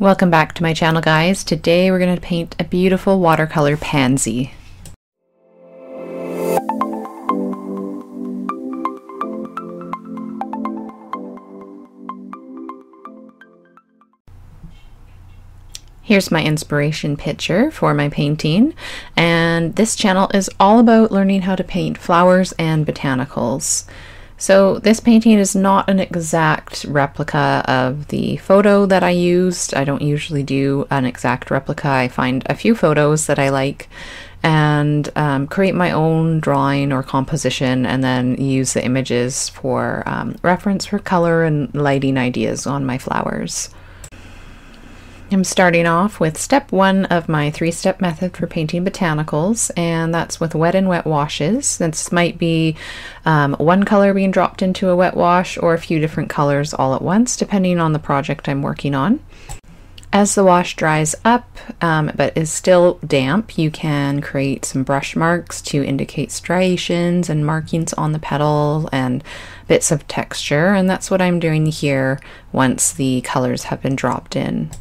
Welcome back to my channel, guys. Today we're going to paint a beautiful watercolor pansy. Here's my inspiration picture for my painting, and this channel is all about learning how to paint flowers and botanicals. So this painting is not an exact replica of the photo that I used. I don't usually do an exact replica. I find a few photos that I like and create my own drawing or composition, and then use the images for reference for color and lighting ideas on my flowers. I'm starting off with step 1 of my 3-step method for painting botanicals, and that's with wet and wet washes. This might be one color being dropped into a wet wash or a few different colors all at once, depending on the project I'm working on. As the wash dries up but is still damp, you can create some brush marks to indicate striations and markings on the petal and bits of texture, and that's what I'm doing here once the colors have been dropped in.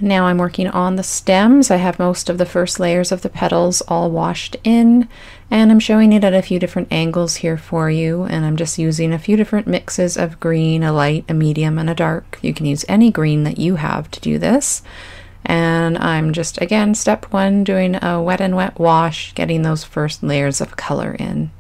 Now I'm working on the stems. I have most of the first layers of the petals all washed in, and I'm showing it at a few different angles here for you, and I'm just using a few different mixes of green, a light, a medium, and a dark. You can use any green that you have to do this. And I'm just, again, step 1, doing a wet and wet wash, getting those first layers of color in.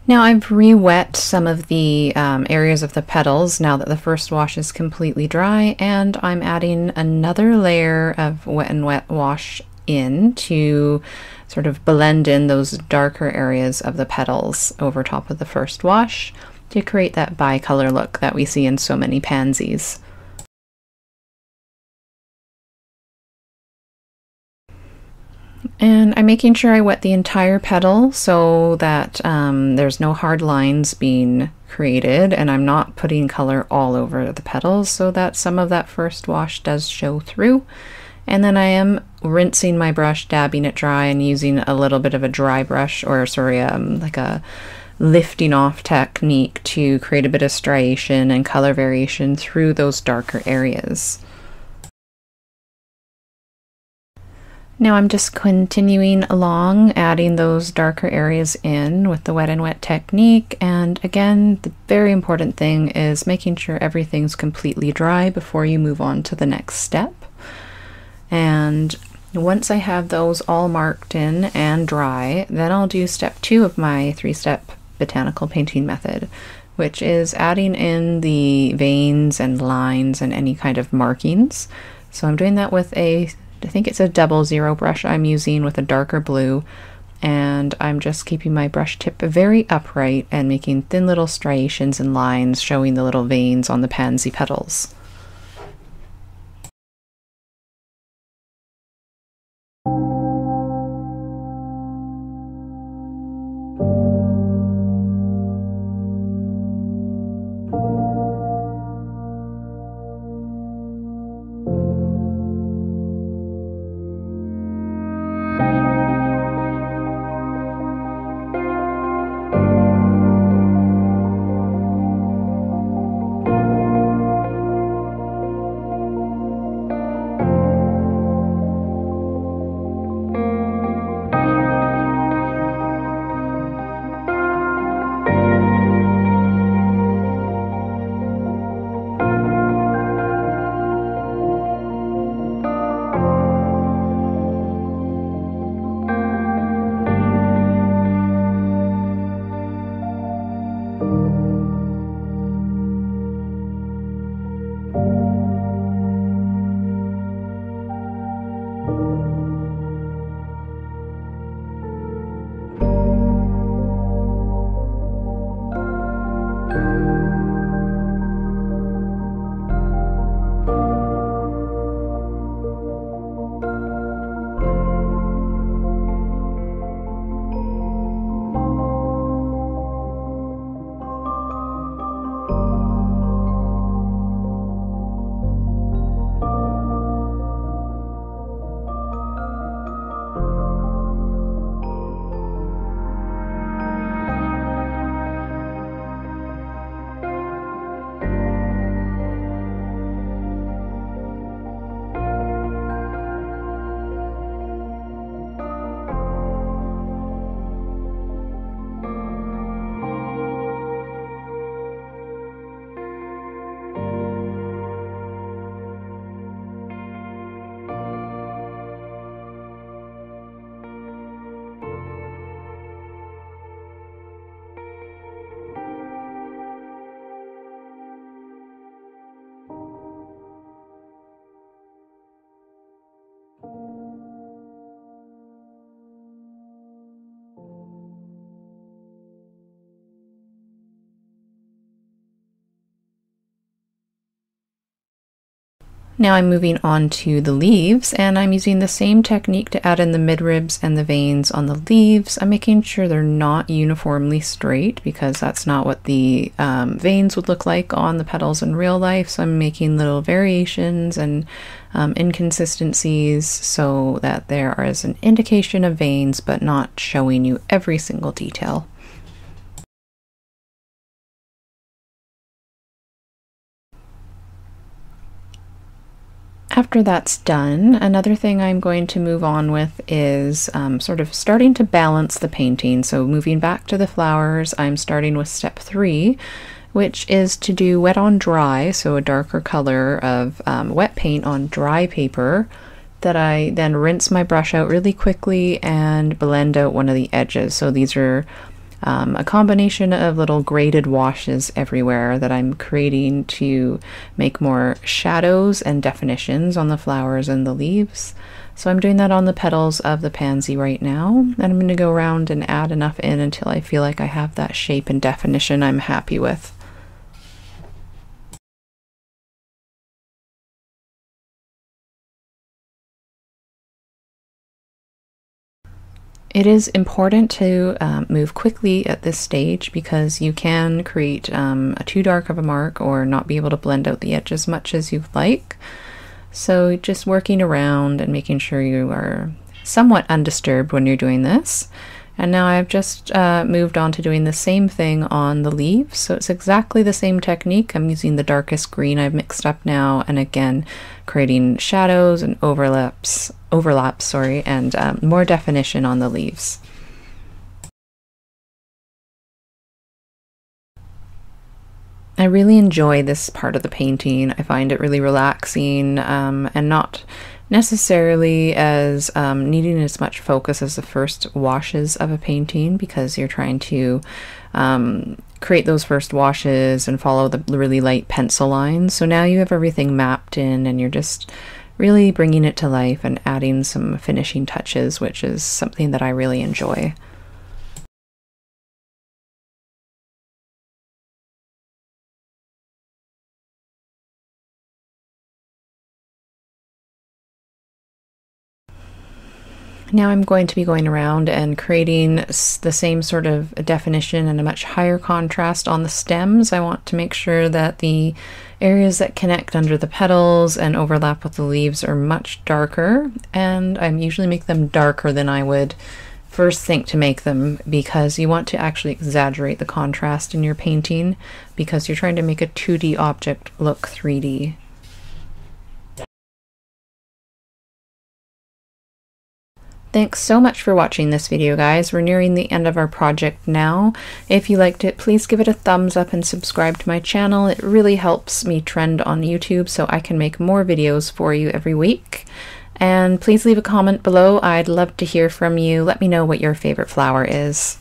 Now I've re-wet some of the areas of the petals now that the first wash is completely dry, and I'm adding another layer of wet and wet wash in to sort of blend in those darker areas of the petals over top of the first wash to create that bicolor look that we see in so many pansies. And I'm making sure I wet the entire petal so that there's no hard lines being created, and I'm not putting color all over the petals so that some of that first wash does show through. And then I am rinsing my brush, dabbing it dry, and using a little bit of a dry brush, or sorry, like a lifting off technique to create a bit of striation and color variation through those darker areas. Now I'm just continuing along, adding those darker areas in with the wet and wet technique, and again, the very important thing is making sure everything's completely dry before you move on to the next step. And once I have those all marked in and dry, then I'll do step 2 of my 3-step botanical painting method, which is adding in the veins and lines and any kind of markings. So I'm doing that with I think it's a 00 brush I'm using with a darker blue, and I'm just keeping my brush tip very upright and making thin little striations and lines showing the little veins on the pansy petals. Now I'm moving on to the leaves, and I'm using the same technique to add in the midribs and the veins on the leaves. I'm making sure they're not uniformly straight because that's not what the veins would look like on the petals in real life. So I'm making little variations and inconsistencies so that there is an indication of veins but not showing you every single detail. After that's done, another thing I'm going to move on with is sort of starting to balance the painting. So moving back to the flowers, I'm starting with step 3, which is to do wet on dry, so a darker color of wet paint on dry paper that I then rinse my brush out really quickly and blend out one of the edges. So these are a combination of little graded washes everywhere that I'm creating to make more shadows and definitions on the flowers and the leaves. So I'm doing that on the petals of the pansy right now, and I'm going to go around and add enough in until I feel like I have that shape and definition I'm happy with. It is important to move quickly at this stage because you can create a too dark of a mark or not be able to blend out the edge as much as you'd like. So just working around and making sure you are somewhat undisturbed when you're doing this. And now I've just moved on to doing the same thing on the leaves. So it's exactly the same technique. I'm using the darkest green I've mixed up now, and again, creating shadows and overlaps, and more definition on the leaves. I really enjoy this part of the painting. I find it really relaxing and not necessarily as needing as much focus as the first washes of a painting, because you're trying to create those first washes and follow the really light pencil lines. So now you have everything mapped in and you're just really bringing it to life and adding some finishing touches, which is something that I really enjoy. Now I'm going to be going around and creating the same sort of definition and a much higher contrast on the stems. I want to make sure that the areas that connect under the petals and overlap with the leaves are much darker, and I usually make them darker than I would first think to make them, because you want to actually exaggerate the contrast in your painting because you're trying to make a 2D object look 3D. Thanks so much for watching this video, guys. We're nearing the end of our project now. If you liked it, please give it a thumbs up and subscribe to my channel. It really helps me trend on YouTube so I can make more videos for you every week. And please leave a comment below. I'd love to hear from you. Let me know what your favorite flower is.